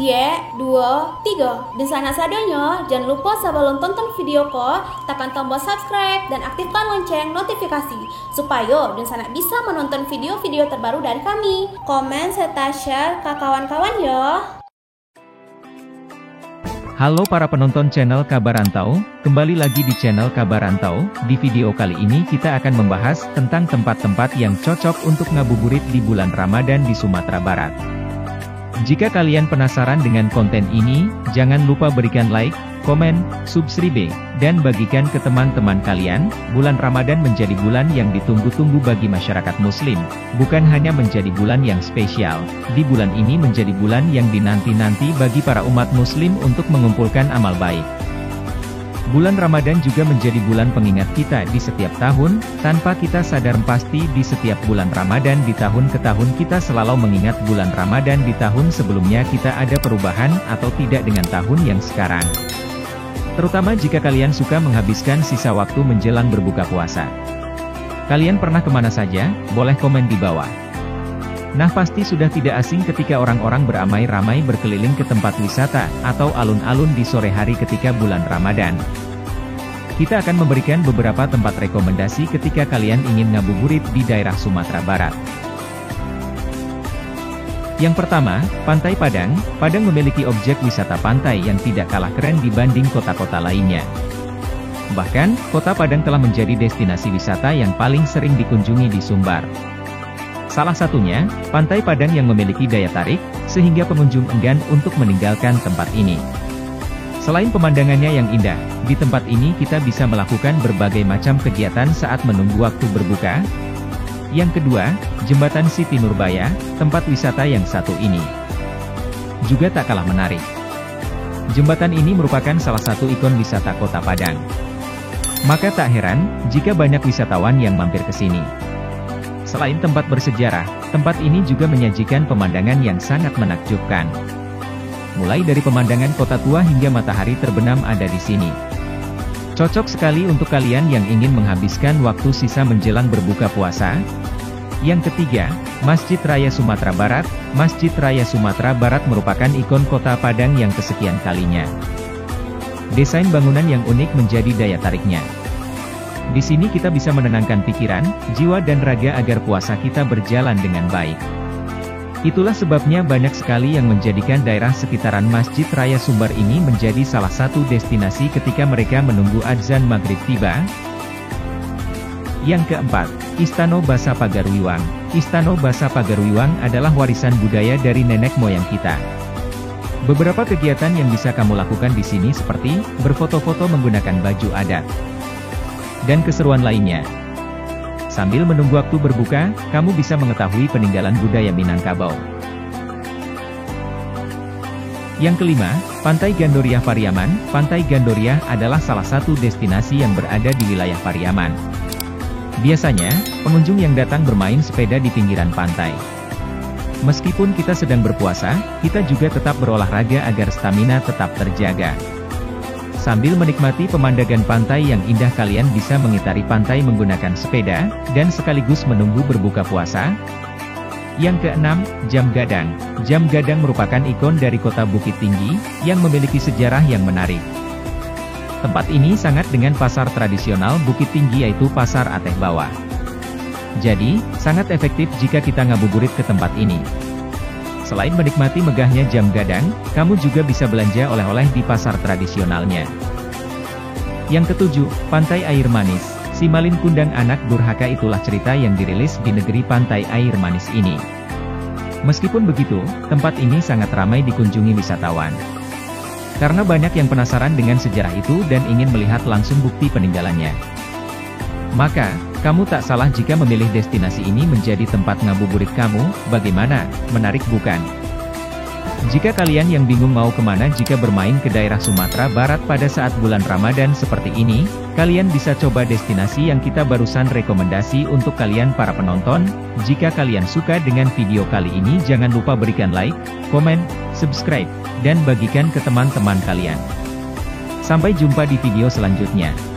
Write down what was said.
J, 2, 3. Dan sana sadanya, jangan lupa sebelum tonton video ko, tekan tombol subscribe dan aktifkan lonceng notifikasi supaya dan sana bisa menonton video-video terbaru dari kami. Komen serta share ke kawan-kawan ya. Halo para penonton channel Kabar Rantau, kembali lagi di channel Kabar Rantau. Di video kali ini kita akan membahas tentang tempat-tempat yang cocok untuk ngabuburit di bulan Ramadan di Sumatera Barat. Jika kalian penasaran dengan konten ini, jangan lupa berikan like, komen, subscribe, dan bagikan ke teman-teman kalian. Bulan Ramadan menjadi bulan yang ditunggu-tunggu bagi masyarakat muslim, bukan hanya menjadi bulan yang spesial. Di bulan ini menjadi bulan yang dinanti-nanti bagi para umat muslim untuk mengumpulkan amal baik. Bulan Ramadan juga menjadi bulan pengingat kita di setiap tahun, tanpa kita sadar pasti di setiap bulan Ramadan di tahun ke tahun kita selalu mengingat bulan Ramadan di tahun sebelumnya kita ada perubahan atau tidak dengan tahun yang sekarang. Terutama jika kalian suka menghabiskan sisa waktu menjelang berbuka puasa. Kalian pernah kemana saja? Boleh komen di bawah. Nah pasti sudah tidak asing ketika orang-orang beramai-ramai berkeliling ke tempat wisata, atau alun-alun di sore hari ketika bulan Ramadan. Kita akan memberikan beberapa tempat rekomendasi ketika kalian ingin ngabuburit di daerah Sumatera Barat. Yang pertama, Pantai Padang. Padang memiliki objek wisata pantai yang tidak kalah keren dibanding kota-kota lainnya. Bahkan, kota Padang telah menjadi destinasi wisata yang paling sering dikunjungi di Sumbar. Salah satunya, Pantai Padang yang memiliki daya tarik, sehingga pengunjung enggan untuk meninggalkan tempat ini. Selain pemandangannya yang indah, di tempat ini kita bisa melakukan berbagai macam kegiatan saat menunggu waktu berbuka. Yang kedua, Jembatan Siti Nurbaya, tempat wisata yang satu ini juga tak kalah menarik. Jembatan ini merupakan salah satu ikon wisata kota Padang. Maka tak heran, jika banyak wisatawan yang mampir ke sini. Selain tempat bersejarah, tempat ini juga menyajikan pemandangan yang sangat menakjubkan. Mulai dari pemandangan kota tua hingga matahari terbenam ada di sini. Cocok sekali untuk kalian yang ingin menghabiskan waktu sisa menjelang berbuka puasa. Yang ketiga, Masjid Raya Sumatera Barat. Masjid Raya Sumatera Barat merupakan ikon kota Padang yang kesekian kalinya. Desain bangunan yang unik menjadi daya tariknya. Di sini kita bisa menenangkan pikiran, jiwa dan raga agar puasa kita berjalan dengan baik. Itulah sebabnya banyak sekali yang menjadikan daerah sekitaran Masjid Raya Sumbar ini menjadi salah satu destinasi ketika mereka menunggu adzan maghrib tiba. Yang keempat, Istana Basa Pagaruiwang. Istana Basa Pagaruiwang adalah warisan budaya dari nenek moyang kita. Beberapa kegiatan yang bisa kamu lakukan di sini seperti berfoto-foto menggunakan baju adat dan keseruan lainnya. Sambil menunggu waktu berbuka, kamu bisa mengetahui peninggalan budaya Minangkabau. Yang kelima, Pantai Gandoria Pariaman. Pantai Gandoria adalah salah satu destinasi yang berada di wilayah Pariaman. Biasanya, pengunjung yang datang bermain sepeda di pinggiran pantai. Meskipun kita sedang berpuasa, kita juga tetap berolahraga agar stamina tetap terjaga. Sambil menikmati pemandangan pantai yang indah kalian bisa mengitari pantai menggunakan sepeda, dan sekaligus menunggu berbuka puasa. Yang keenam, Jam Gadang. Jam Gadang merupakan ikon dari kota Bukit Tinggi, yang memiliki sejarah yang menarik. Tempat ini sangat dengan pasar tradisional Bukit Tinggi yaitu Pasar Ateh Bawah. Jadi, sangat efektif jika kita ngabuburit ke tempat ini. Selain menikmati megahnya Jam Gadang, kamu juga bisa belanja oleh-oleh di pasar tradisionalnya. Yang ketujuh, Pantai Air Manis. Si Malin Kundang Anak Durhaka itulah cerita yang dirilis di negeri Pantai Air Manis ini. Meskipun begitu, tempat ini sangat ramai dikunjungi wisatawan. Karena banyak yang penasaran dengan sejarah itu dan ingin melihat langsung bukti peninggalannya. Maka, kamu tak salah jika memilih destinasi ini menjadi tempat ngabuburit kamu. Bagaimana? Menarik bukan? Jika kalian yang bingung mau kemana jika bermain ke daerah Sumatera Barat pada saat bulan Ramadan seperti ini, kalian bisa coba destinasi yang kita barusan rekomendasi untuk kalian para penonton. Jika kalian suka dengan video kali ini jangan lupa berikan like, komen, subscribe, dan bagikan ke teman-teman kalian. Sampai jumpa di video selanjutnya.